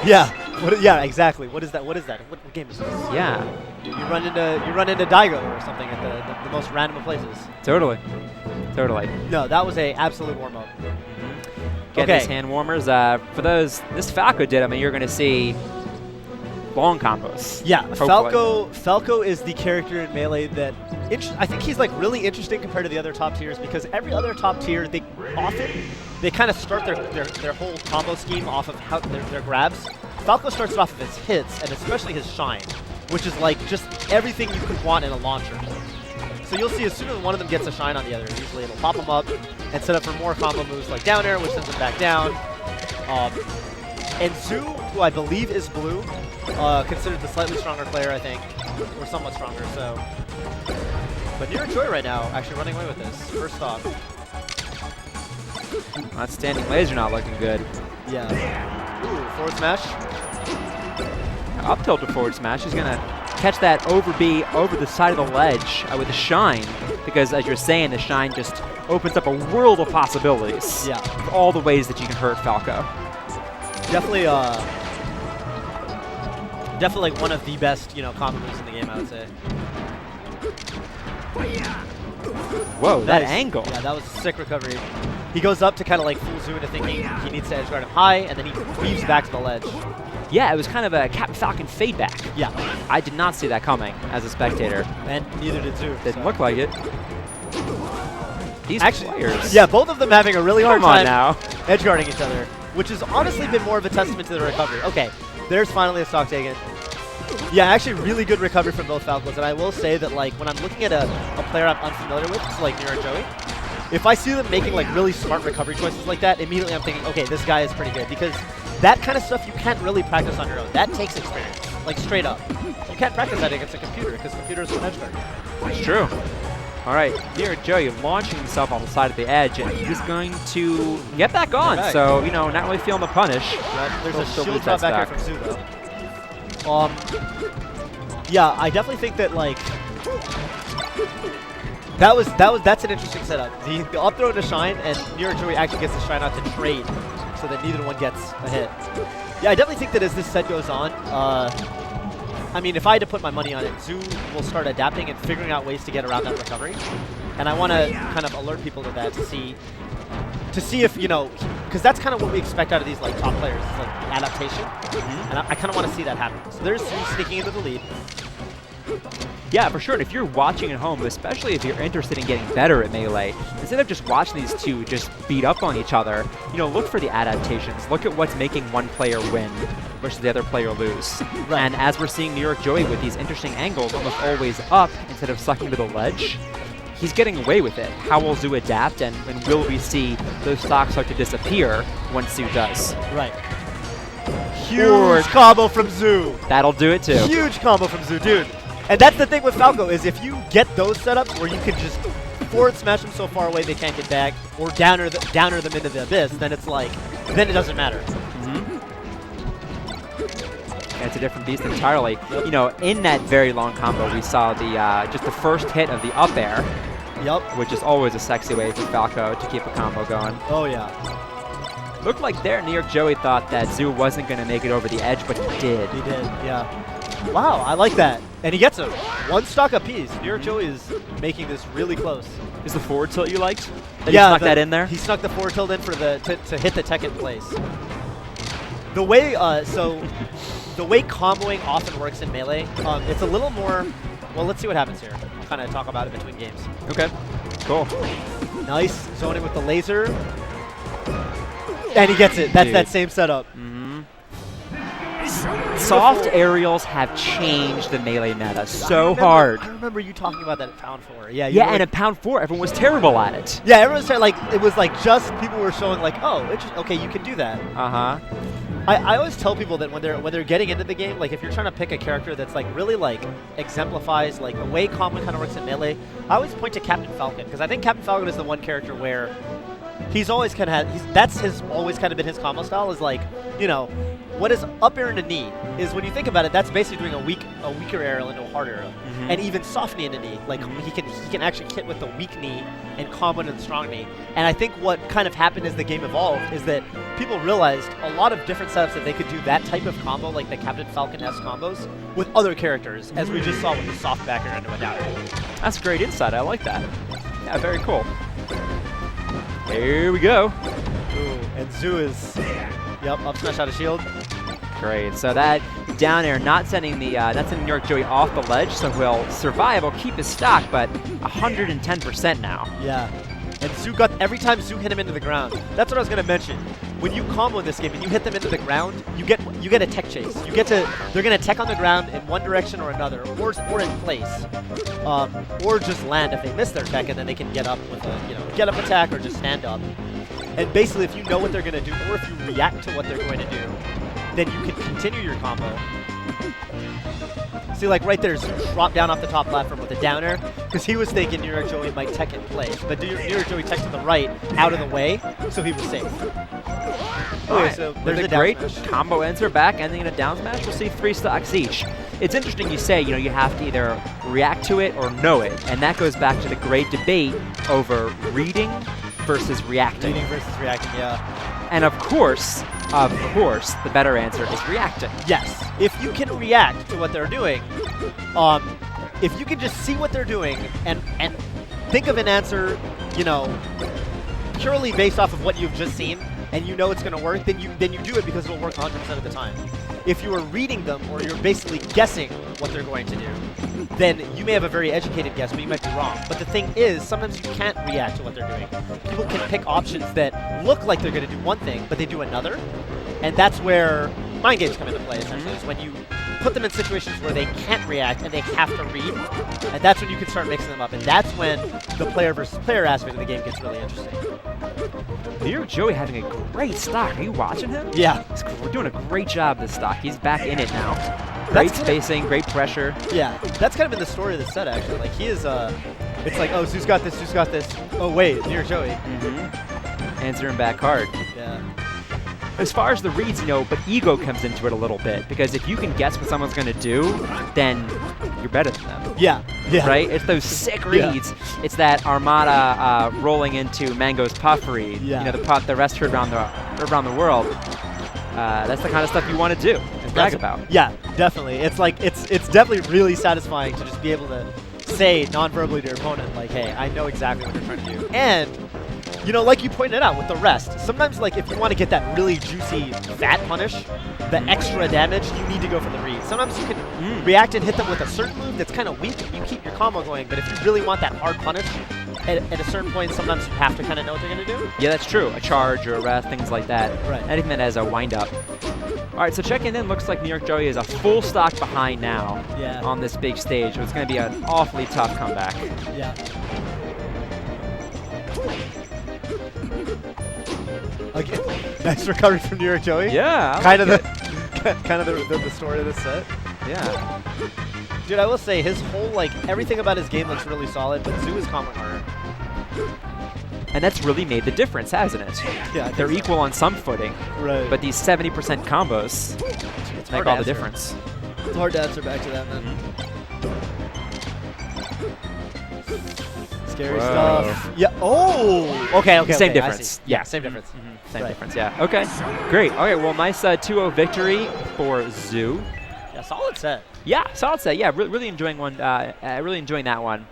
Yeah. Yeah, exactly. What is that? What is that? What game is this? Yeah. You run into Daigo or something at the most random of places. Totally. Totally. No, that was a absolute warm up. Get Okay. these hand warmers. For those, this Falco did. I mean, you're going to see long combos. Yeah, hopefully. Falco is the character in Melee that I think he's like really interesting compared to the other top tiers because every other top tier they kind of start their whole combo scheme off of how their grabs. Falco starts it off of his hits and especially his shine, which is like just everything you could want in a launcher. So you'll see as soon as one of them gets a shine on the other, usually it'll pop them up and set up for more combo moves like down air, which sends them back down. And Zoo, who I believe is blue, considered the slightly stronger player, I think, or somewhat stronger. So, but Nero Joy right now actually running away with this. First off, That standing laser not looking good. yeah. Ooh, forward smash. Up tilt to forward smash. He's going to catch that over B over the side of the ledge with the shine, because as you're saying, the shine just opens up a world of possibilities. Yeah. For all the ways that you can hurt Falco. Definitely, definitely like one of the best, combo moves in the game, I would say. Whoa, that Nice. angle. Yeah, that was a sick recovery. He goes up to kind of like fool Zoo into thinking he needs to edge guard him high, and then he weaves back to the ledge. Yeah, it was kind of a Captain Falcon fade back. Yeah, I did not see that coming as a spectator. and neither did Zoo. Didn't so. look like it. These Actually, players. yeah, both of them having a really hard Come on time now. edge guarding each other, which has honestly been more of a testament to the recovery. Okay, there's finally a stock taken. Yeah, actually really good recovery from both Falcons, and I will say that like when I'm looking at a player I'm unfamiliar with, so like Nero Joey, if I see them making like really smart recovery choices like that, immediately I'm thinking, okay, this guy is pretty good, because that kind of stuff you can't really practice on your own. That takes experience, like straight up. You can't practice that against a computer, because computers will edge guard. It's true. All right, Nero Joey launching himself on the side of the edge, and he's going to get back on. back. So, not really feeling the punish. Yeah, there's Still a shield lose drop that back here from Zoo, though. Yeah, I definitely think that like that's an interesting setup. The up throw into shine, and Nero Joey actually gets the shine out to trade, so that neither one gets a hit. Yeah, I definitely think that as this set goes on, I mean, if I had to put my money on it, Zoo will start adapting and figuring out ways to get around that recovery, and I want to kind of alert people to that to see if, because that's kind of what we expect out of these like top players, is like adaptation, and I kind of want to see that happen. So there's Zoo sneaking into the lead. Yeah, for sure. And if you're watching at home, especially if you're interested in getting better at Melee, instead of just watching these two just beat up on each other, look for the adaptations. Look at what's making one player win versus the other player lose. Right. And as we're seeing New York Joey with these interesting angles, almost always up instead of sucking to the ledge, he's getting away with it. How will Zoo adapt, and will we see those stocks start to disappear once Zoo does? Right. Huge combo from Zoo. That'll do it too. Huge combo from Zoo, dude. And that's the thing with Falco, is if you get those setups where you can just forward smash them so far away they can't get back, or downer them into the abyss, then it's like, then it doesn't matter. And it's a different beast entirely. In that very long combo, we saw the just the first hit of the up air, Yep. which is always a sexy way for Falco to keep a combo going. Oh, yeah. Looked like there, New York Joey thought that Zoo wasn't going to make it over the edge, but he did. He did, yeah. Wow, I like that. And he gets a one stock apiece. Nero Joey is making this really close. Is the forward tilt you liked? That Yeah, you snuck that in there? He snuck the forward tilt in for to hit the tech in place. The way the way comboing often works in Melee, it's a little more. Well, let's see what happens here. I'll kind of talk about it between games. Okay, cool. Nice zoning with the laser, and he gets it. That's that same setup. Soft aerials have changed the Melee meta so hard. I remember you talking about that at Pound 4. Yeah. Yeah, and at Pound 4, everyone was terrible at it. Yeah, everyone's trying, like, it was like just people were showing like, oh, okay, you can do that. I always tell people that when they're getting into the game, like if you're trying to pick a character that's like really like exemplifies like the way combo kind of works in Melee, I always point to Captain Falcon, because I think Captain Falcon is the one character where he's always kind of always kind of been his combo style, is like, what is up air into knee is, when you think about it, that's basically doing a weaker aerial into a hard aerial, and even soft knee into knee. Like he can actually hit with the weak knee and combo into the strong knee. And I think what kind of happened as the game evolved is that people realized a lot of different setups that they could do that type of combo, like the Captain Falcon-esque combos, with other characters, as we just saw with the soft backer into a downer. That's great insight. I like that. Yeah, very cool. Here we go. Ooh, and Zoo is, yep, up smash out of shield. Great. So that down air not sending the New York Joey off the ledge, so he'll survive. He'll keep his stock, but 110% now. Yeah. And Zoo got, every time Zoo hit him into the ground, that's what I was going to mention. When you combo in this game and you hit them into the ground, you get a tech chase. You get to, they're going to tech on the ground in one direction or another, or in place, or just land if they miss their tech, and then they can get up with a get up attack or just stand up. And basically, if you know what they're going to do, or if you react to what they're going to do, then you can continue your combo. See, like right there, Zoo dropped down off the top platform with a downer, because he was thinking New York Joey might tech in place, but New York Joey tech to the right, out of the way, so he was safe. Okay, so there's a great combo answer back, ending in a down smash. We'll see 3 stocks each. It's interesting you say, you have to either react to it or know it, and that goes back to the great debate over reading versus reacting. Reading versus reacting, yeah. And of course, the better answer is reacting. Yes. If you can react to what they're doing, if you can just see what they're doing and think of an answer, purely based off of what you've just seen, and you know it's going to work, then you do it because it'll work 100% of the time. If you are reading them, or you're basically guessing what they're going to do, then you may have a very educated guess, but you might be wrong. But the thing is, sometimes you can't react to what they're doing. People can pick options that look like they're going to do one thing, but they do another. And that's where mind games come into play, essentially, is when you put them in situations where they can't react and they have to read, and that's when you can start mixing them up. And that's when the player versus player aspect of the game gets really interesting. New York Joey having a great stock. Are you watching him? Yeah. We're doing a great job this stock. He's back in it now. Great spacing, great pressure. Yeah, that's kind of been the story of the set, actually. Like, he is, it's like, oh, Zoo's got this, Zoo's got this. Oh, wait, New York Joey. Answering back hard. Yeah. As far as the reads, but ego comes into it a little bit, because if you can guess what someone's going to do, then you're better than them. Yeah, yeah. Right? It's those sick reads. Yeah. It's that Armada rolling into Mango's puff read. Yeah. The rest around the world. That's the kind of stuff you want to do and brag about. Yeah, definitely. It's like it's definitely really satisfying to just be able to say non-verbally to your opponent, like, hey, I know exactly what you're trying to do. And like you pointed out with the rest, sometimes, like, if you want to get that really juicy fat punish, the extra damage, you need to go for the read. Sometimes you can react and hit them with a certain move that's kind of weak, and you keep your combo going. But if you really want that hard punish, at a certain point, sometimes you have to kind of know what they're going to do. Yeah, that's true. A charge or a rest, things like that. Right. Anything that has a wind-up. All right, so checking in, looks like New York Joey is a full stock behind now on this big stage. So it's going to be an awfully tough comeback. Yeah. Okay. Nice recovery from New York Joey. Yeah, kind of the story of this set. Yeah. Dude, I will say his whole everything about his game looks really solid, but Zoo is common harder. And that's really made the difference, hasn't it? Yeah, they're equal on some footing. Right. But these 70% combos make all the difference. It's hard to answer back to that, man. Scary stuff. Yeah. Oh. Okay. Same difference. Yeah. Same difference. Same difference. Yeah. Okay. Great. All right. Well, nice 2-0 victory for Zoo. Yeah. Solid set. Yeah. Solid set. Yeah. Really enjoying one. Really enjoying that one.